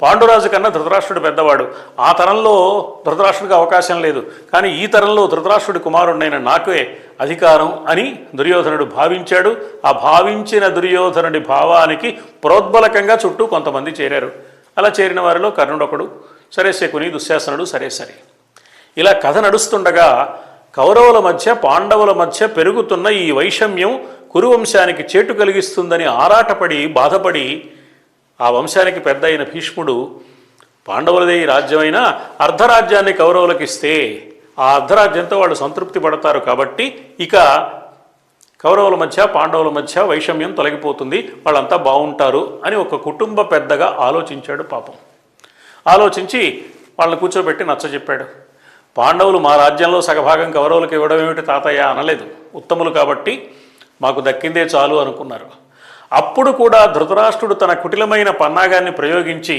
పాండురాజు కన్నా ధృతరాష్ట్రుడు పెద్దవాడు. ఆ తరంలో ధృతరాష్ట్రుడికి అవకాశం లేదు, కానీ ఈ తరంలో ధృతరాష్ట్రుడి కుమారుడైన నాకే అధికారం అని దుర్యోధనుడు భావించాడు. ఆ భావించిన దుర్యోధనుడి భావానికి ప్రోద్బలకంగా చుట్టూ కొంతమంది చేరారు. అలా చేరిన వారిలో కర్ణుడు ఒకడు, సరే శకుని, దుశ్శాసనుడు, సరే. ఇలా కథ నడుస్తుండగా కౌరవుల మధ్య పాండవుల మధ్య పెరుగుతున్న ఈ వైషమ్యం కురువంశానికి చేటు కలిగిస్తుందని ఆరాటపడి బాధపడి ఆ వంశానికి పెద్ద అయిన భీష్ముడు పాండవులదే ఈ రాజ్యమైనా అర్ధరాజ్యాన్ని కౌరవులకు ఇస్తే ఆ అర్ధరాజ్యంతో వాళ్ళు సంతృప్తి పడతారు, కాబట్టి ఇక కౌరవుల మధ్య పాండవుల మధ్య వైషమ్యం తొలగిపోతుంది, వాళ్ళంతా బాగుంటారు అని ఒక కుటుంబ పెద్దగా ఆలోచించాడు. పాపం ఆలోచించి వాళ్ళని కూర్చోబెట్టి నచ్చజెప్పాడు. పాండవులు మా రాజ్యంలో సగభాగం కౌరవులకు ఇవ్వడం ఏమిటి తాతయ్య అనలేదు, ఉత్తములు కాబట్టి మాకు దక్కిందే చాలు అనుకున్నారు. అప్పుడు కూడా ధృతరాష్ట్రుడు తన కుటిలమైన పన్నాగాన్ని ప్రయోగించి